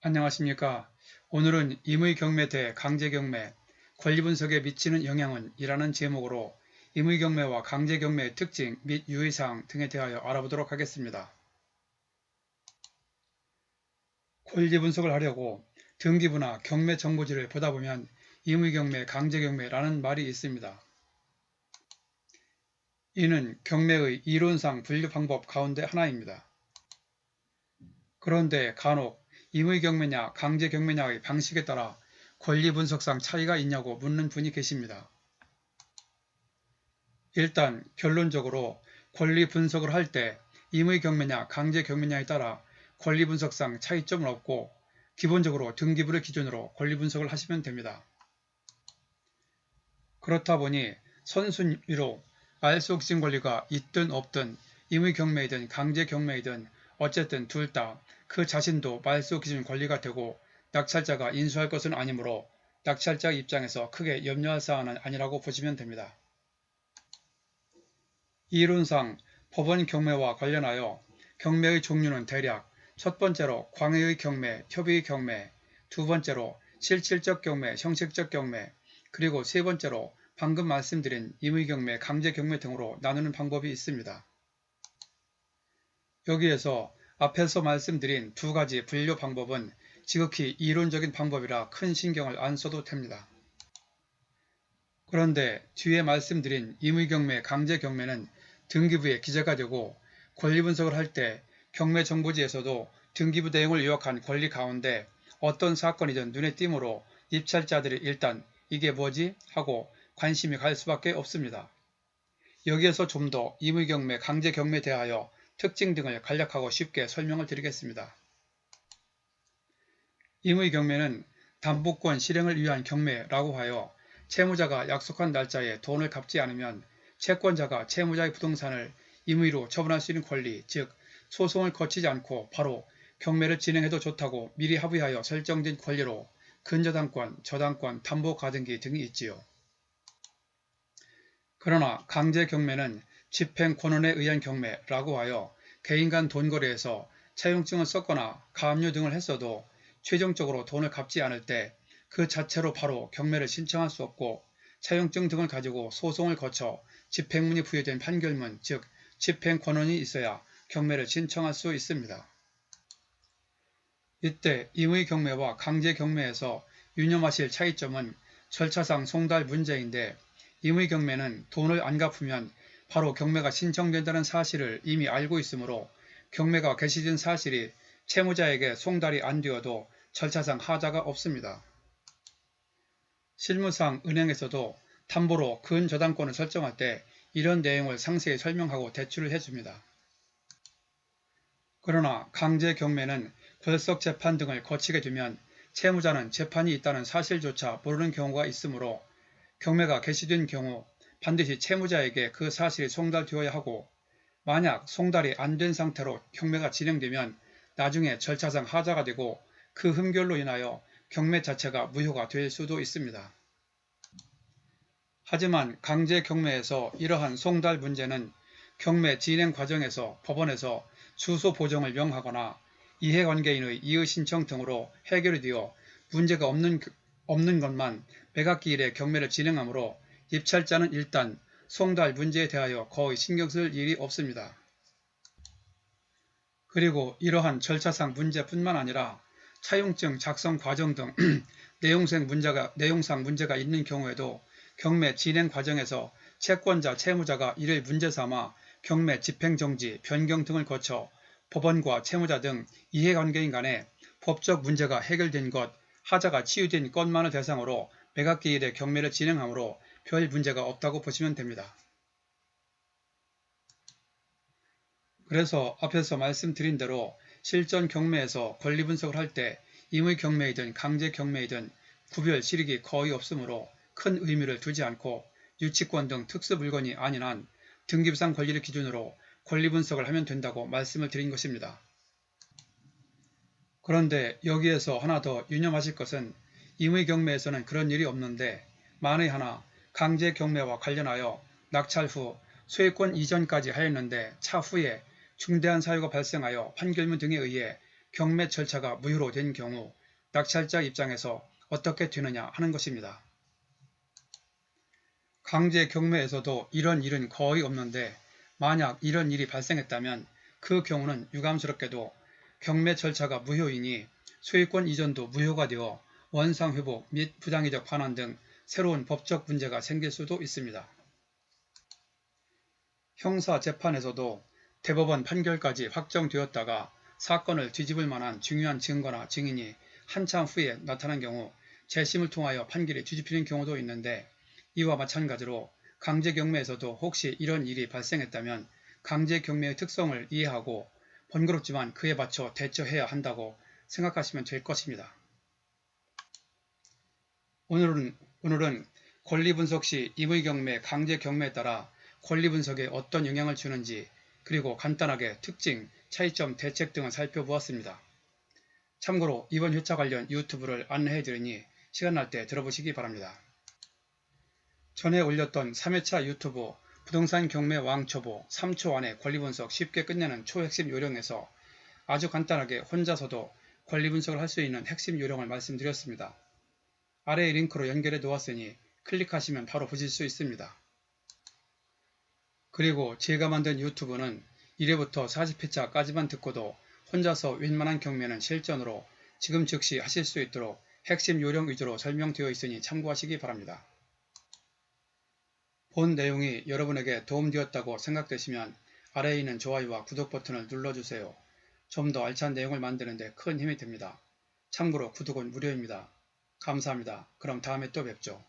안녕하십니까. 오늘은 임의경매 대 강제경매, 권리분석에 미치는 영향은 이라는 제목으로 임의경매와 강제경매의 특징 및 유의사항 등에 대하여 알아보도록 하겠습니다. 권리분석을 하려고 등기부나 경매정보지를 보다 보면 임의경매, 강제경매라는 말이 있습니다. 이는 경매의 이론상 분류 방법 가운데 하나입니다. 그런데 간혹 임의경매냐 강제경매냐의 방식에 따라 권리분석상 차이가 있냐고 묻는 분이 계십니다. 일단 결론적으로 권리분석을 할 때 임의경매냐 강제경매냐에 따라 권리분석상 차이점은 없고 기본적으로 등기부를 기준으로 권리분석을 하시면 됩니다. 그렇다 보니 선순위로 알 수 없는 권리가 있든 없든 임의경매이든 강제경매이든 어쨌든 둘 다 그 자신도 말소 기준 권리가 되고 낙찰자가 인수할 것은 아니므로 낙찰자 입장에서 크게 염려할 사안은 아니라고 보시면 됩니다. 이론상 법원 경매와 관련하여 경매의 종류는 대략 첫 번째로 광의의 경매, 협의의 경매, 두 번째로 실질적 경매, 형식적 경매, 그리고 세 번째로 방금 말씀드린 임의경매, 강제경매 등으로 나누는 방법이 있습니다. 여기에서 앞에서 말씀드린 두 가지 분류 방법은 지극히 이론적인 방법이라 큰 신경을 안 써도 됩니다. 그런데 뒤에 말씀드린 임의경매, 강제경매는 등기부에 기재가 되고 권리분석을 할 때 경매정보지에서도 등기부 내용을 요약한 권리 가운데 어떤 사건이든 눈에 띄므로 입찰자들이 일단 이게 뭐지? 하고 관심이 갈 수밖에 없습니다. 여기에서 좀 더 임의경매, 강제경매에 대하여 특징 등을 간략하고 쉽게 설명을 드리겠습니다. 임의경매는 담보권 실행을 위한 경매라고 하여 채무자가 약속한 날짜에 돈을 갚지 않으면 채권자가 채무자의 부동산을 임의로 처분할 수 있는 권리, 즉 소송을 거치지 않고 바로 경매를 진행해도 좋다고 미리 합의하여 설정된 권리로 근저당권, 저당권, 담보가등기 등이 있지요. 그러나 강제경매는 집행권원에 의한 경매라고 하여 개인 간 돈거래에서 차용증을 썼거나 가압류 등을 했어도 최종적으로 돈을 갚지 않을 때 그 자체로 바로 경매를 신청할 수 없고 차용증 등을 가지고 소송을 거쳐 집행문이 부여된 판결문, 즉 집행권원이 있어야 경매를 신청할 수 있습니다. 이때 임의경매와 강제경매에서 유념하실 차이점은 절차상 송달 문제인데 임의경매는 돈을 안 갚으면 바로 경매가 신청된다는 사실을 이미 알고 있으므로 경매가 개시된 사실이 채무자에게 송달이 안 되어도 절차상 하자가 없습니다. 실무상 은행에서도 담보로 근저당권을 설정할 때 이런 내용을 상세히 설명하고 대출을 해줍니다. 그러나 강제경매는 결석 재판 등을 거치게 되면 채무자는 재판이 있다는 사실조차 모르는 경우가 있으므로 경매가 개시된 경우 반드시 채무자에게 그 사실이 송달되어야 하고 만약 송달이 안 된 상태로 경매가 진행되면 나중에 절차상 하자가 되고 그 흠결로 인하여 경매 자체가 무효가 될 수도 있습니다. 하지만 강제경매에서 이러한 송달 문제는 경매 진행 과정에서 법원에서 주소 보정을 명하거나 이해관계인의 이의신청 등으로 해결이 되어 문제가 없는 것만 매각기일에 경매를 진행하므로 입찰자는 일단 송달 문제에 대하여 거의 신경 쓸 일이 없습니다. 그리고 이러한 절차상 문제뿐만 아니라 차용증 작성 과정 등 내용상 문제가 있는 경우에도 경매 진행 과정에서 채권자, 채무자가 이를 문제 삼아 경매 집행정지, 변경 등을 거쳐 법원과 채무자 등 이해관계인 간에 법적 문제가 해결된 것, 하자가 치유된 것만을 대상으로 매각기일에 경매를 진행하므로 별 문제가 없다고 보시면 됩니다. 그래서 앞에서 말씀드린 대로 실전 경매에서 권리분석을 할 때 임의경매이든 강제경매이든 구별 실익이 거의 없으므로 큰 의미를 두지 않고 유치권 등 특수물건이 아닌 한 등기부상 권리를 기준으로 권리분석을 하면 된다고 말씀을 드린 것입니다. 그런데 여기에서 하나 더 유념하실 것은 임의경매에서는 그런 일이 없는데 만에 하나 강제경매와 관련하여 낙찰 후 소유권 이전까지 하였는데 차후에 중대한 사유가 발생하여 판결문 등에 의해 경매 절차가 무효로 된 경우 낙찰자 입장에서 어떻게 되느냐 하는 것입니다. 강제 경매에서도 이런 일은 거의 없는데 만약 이런 일이 발생했다면 그 경우는 유감스럽게도 경매 절차가 무효이니 소유권 이전도 무효가 되어 원상회복 및 부당이적 반환 등 새로운 법적 문제가 생길 수도 있습니다. 형사재판에서도 대법원 판결까지 확정되었다가 사건을 뒤집을 만한 중요한 증거나 증인이 한참 후에 나타난 경우 재심을 통하여 판결이 뒤집히는 경우도 있는데 이와 마찬가지로 강제경매에서도 혹시 이런 일이 발생했다면 강제경매의 특성을 이해하고 번거롭지만 그에 맞춰 대처해야 한다고 생각하시면 될 것입니다. 오늘은 권리분석 시 임의경매, 강제경매에 따라 권리분석에 어떤 영향을 주는지 그리고 간단하게 특징, 차이점, 대책 등을 살펴보았습니다. 참고로 이번 회차 관련 유튜브를 안내해드리니 시간 날 때 들어보시기 바랍니다. 전에 올렸던 3회차 유튜브 부동산 경매 왕초보 3초 안에 권리분석 쉽게 끝내는 초핵심 요령에서 아주 간단하게 혼자서도 권리분석을 할 수 있는 핵심 요령을 말씀드렸습니다. 아래의 링크로 연결해 놓았으니 클릭하시면 바로 보실 수 있습니다. 그리고 제가 만든 유튜브는 1회부터 40회차까지만 듣고도 혼자서 웬만한 경매는 실전으로 지금 즉시 하실 수 있도록 핵심 요령 위주로 설명되어 있으니 참고하시기 바랍니다. 본 내용이 여러분에게 도움되었다고 생각되시면 아래에 있는 좋아요와 구독 버튼을 눌러주세요. 좀 더 알찬 내용을 만드는 데 큰 힘이 됩니다. 참고로 구독은 무료입니다. 감사합니다. 그럼 다음에 또 뵙죠.